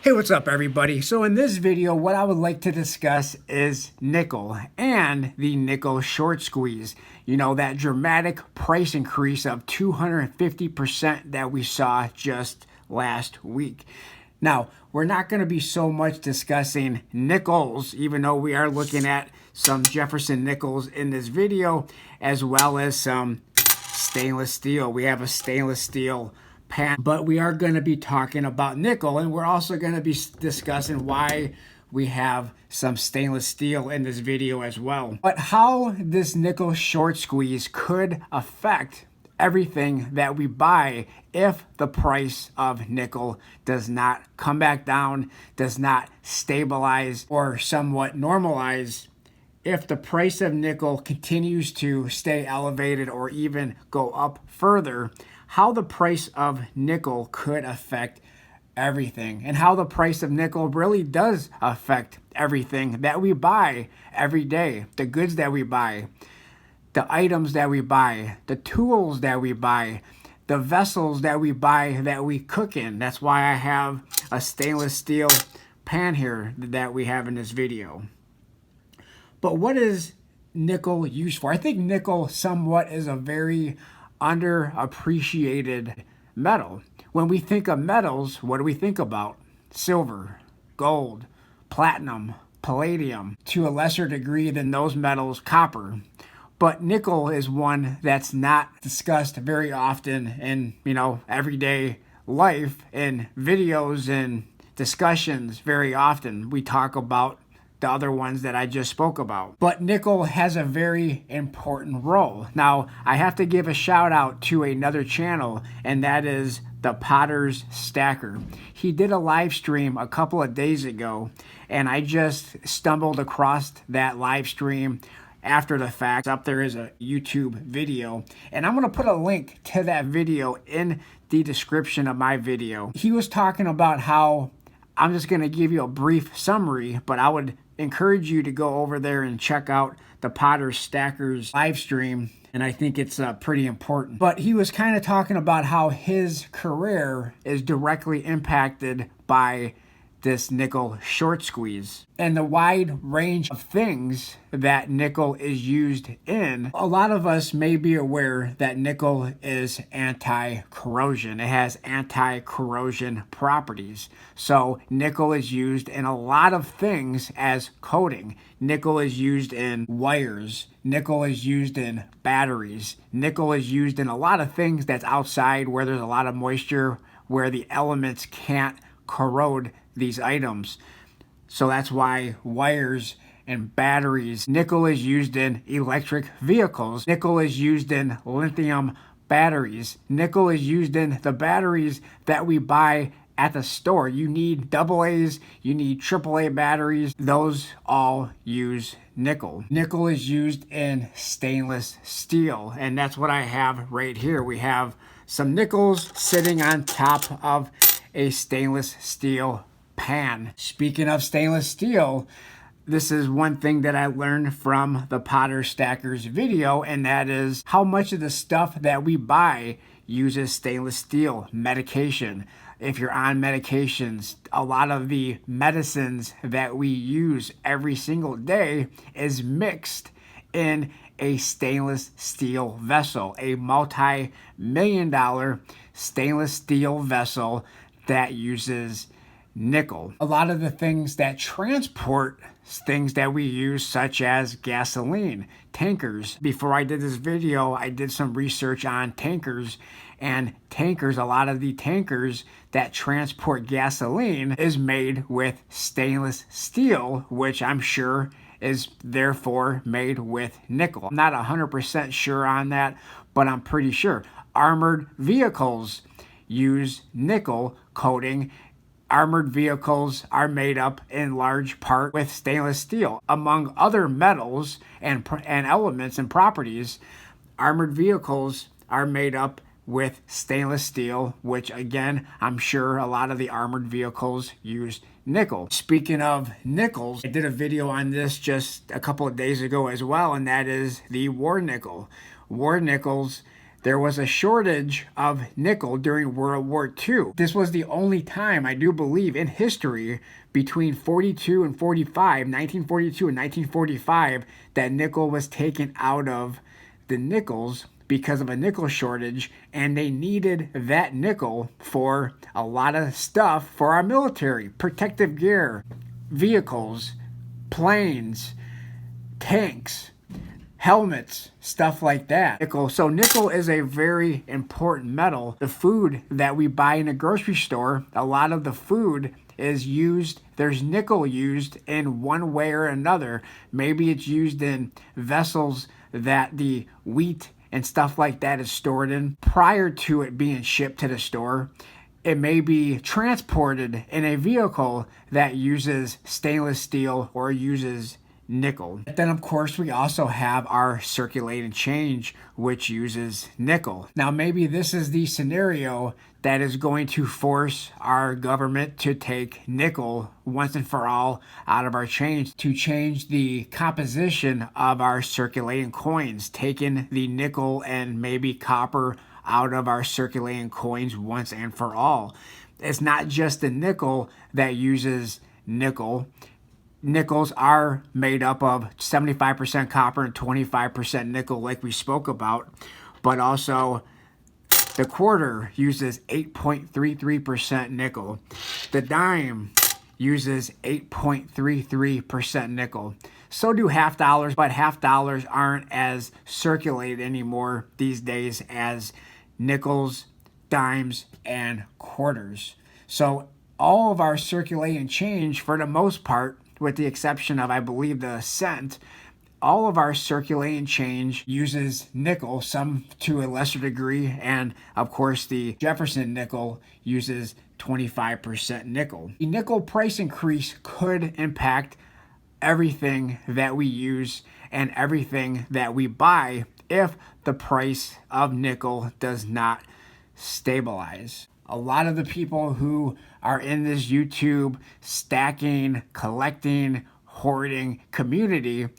Hey, what's up everybody? So in this video, what I would like to discuss is nickel and the nickel short squeeze. You know, that dramatic price increase of 250% that we saw just last week. Now, we're not going to be so much discussing nickels, even though we are looking at some Jefferson nickels in this video, as well as some stainless steel. We have a stainless steel pan, but we are going to be talking about nickel, and we're also going to be discussing why we have some stainless steel in this video as well. But how this nickel short squeeze could affect everything that we buy if the price of nickel does not come back down, does not stabilize or somewhat normalize. If the price of nickel continues to stay elevated or even go up further, how the price of nickel could affect everything, and how the price of nickel really does affect everything that we buy every day, the goods that we buy, the items that we buy, the tools that we buy, the vessels that we buy that we cook in. That's why I have a stainless steel pan here that we have in this video. But what is nickel used for? I think nickel somewhat is a very underappreciated metal. When we think of metals, what do we think about? Silver, gold, platinum, palladium, to a lesser degree than those metals, copper. But nickel is one that's not discussed very often in, everyday life, in videos and discussions very often. We talk about the other ones that I just spoke about. But nickel has a very important role. Now, I have to give a shout out to another channel, and that is the Potter's Stacker. He did a live stream a couple of days ago, and I just stumbled across that live stream after the fact. Up there is a YouTube video, and I'm going to put a link to that video in the description of my video. He was talking about how, I'm just going to give you a brief summary, but I would encourage you to go over there and check out the Potter's Stacker's live stream, and I think it's pretty important. But he was kind of talking about how his career is directly impacted by this nickel short squeeze and the wide range of things that nickel is used in. A lot of us may be aware that nickel is anti-corrosion. It has anti-corrosion properties. So nickel is used in a lot of things as coating. Nickel is used in wires. Nickel is used in batteries. Nickel is used in a lot of things that's outside where there's a lot of moisture, where the elements can't corrode these items. So that's why wires and batteries. Nickel is used in electric vehicles. Nickel is used in lithium batteries. Nickel is used in the batteries that we buy at the store. You need AA's, you need AAA batteries. Those all use nickel. Nickel is used in stainless steel, and that's what I have right here. We have some nickels sitting on top of a stainless steel pan. Speaking of stainless steel, this is one thing that I learned from the Potter Stacker's video, and that is how much of the stuff that we buy uses stainless steel. Medication. If you're on medications, a lot of the medicines that we use every single day is mixed in a stainless steel vessel, a multi-million-dollar stainless steel vessel that uses nickel. A lot of the things that transport things that we use, such as gasoline, tankers. Before I did this video, I did some research on tankers, and tankers, a lot of the tankers that transport gasoline is made with stainless steel, which I'm sure is therefore made with nickel. I'm not 100% sure on that, but I'm pretty sure. Armored vehicles use nickel coating. Armored vehicles are made up in large part with stainless steel. Among other metals and elements and properties, armored vehicles are made up with stainless steel, which again, I'm sure a lot of the armored vehicles use nickel. Speaking of nickels, I did a video on this just a couple of days ago as well, and that is the war nickel. War nickels There was a shortage of nickel during World War II. This was the only time, I do believe, in history between 42 and 45, 1942 and 1945, that nickel was taken out of the nickels because of a nickel shortage, and they needed that nickel for a lot of stuff for our military, protective gear, vehicles, planes, tanks, helmets, stuff like that. Nickel. So nickel is a very important metal. The food that we buy in a grocery store, a lot of the food is used, there's nickel used in one way or another. Maybe it's used in vessels that the wheat and stuff like that is stored in prior to it being shipped to the store. It may be transported in a vehicle that uses stainless steel or uses nickel. Then of course we also have our circulating change, which uses nickel. Now maybe this is the scenario that is going to force our government to take nickel once and for all out of our change, to change the composition of our circulating coins, taking the nickel and maybe copper out of our circulating coins once and for all. It's not just the nickel that uses nickel. Nickels are made up of 75% copper and 25% nickel, like we spoke about, but also the quarter uses 8.33% nickel. The dime uses 8.33% nickel. So do half dollars, but half dollars aren't as circulated anymore these days as nickels, dimes, and quarters. So all of our circulating change, for the most part, with the exception of, I believe, the cent, all of our circulating change uses nickel, some to a lesser degree, and of course the Jefferson nickel uses 25% nickel. The nickel price increase could impact everything that we use and everything that we buy if the price of nickel does not stabilize. A lot of the people who are in this YouTube stacking, collecting, hoarding community,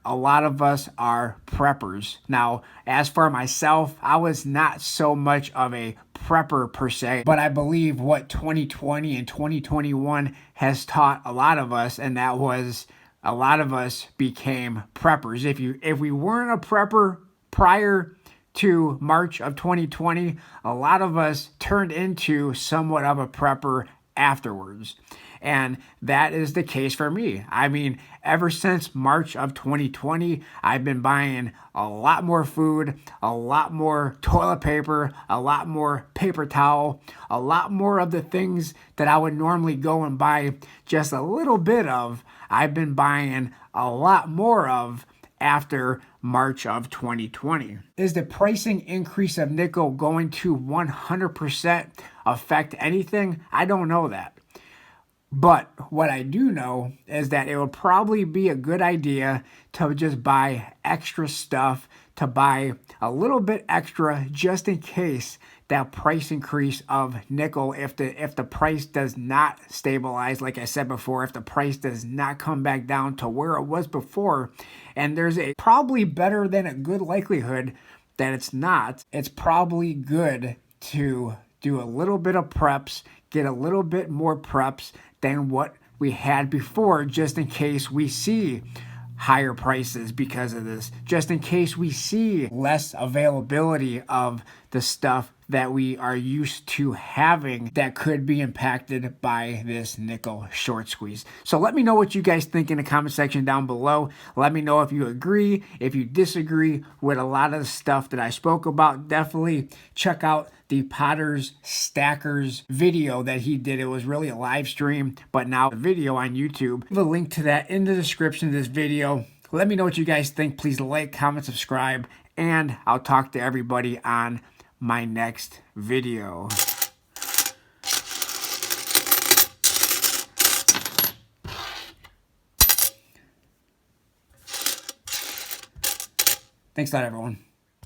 a lot of us are preppers. Now, as for myself, I was not so much of a prepper per se, but I believe what 2020 and 2021 has taught a lot of us, and that was a lot of us became preppers. If we weren't a prepper prior to March of 2020, a lot of us turned into somewhat of a prepper afterwards. And that is the case for me. I mean, ever since March of 2020, I've been buying a lot more food, a lot more toilet paper, a lot more paper towel, a lot more of the things that I would normally go and buy just a little bit of. I've been buying a lot more of after March of 2020. Is the pricing increase of nickel going to 100% affect anything? I don't know that. But what I do know is that it would probably be a good idea to just buy extra stuff, to buy a little bit extra just in case that price increase of nickel, if the price does not stabilize, like I said before, if the price does not come back down to where it was before, and there's a probably better than a good likelihood that it's not, it's probably good to do a little bit of preps, get a little bit more preps than what we had before, just in case we see higher prices because of this, just in case we see less availability of the stuff that we are used to having that could be impacted by this nickel short squeeze. So let me know what you guys think in the comment section down below. Let me know if you agree, if you disagree with a lot of the stuff that I spoke about. Definitely check out the Potters Stackers video that he did. It was really a live stream, but now a video on YouTube. Leave a link to that in the description of this video. Let me know what you guys think. Please like, comment, subscribe, and I'll talk to everybody on my next video. Thanks a lot, everyone.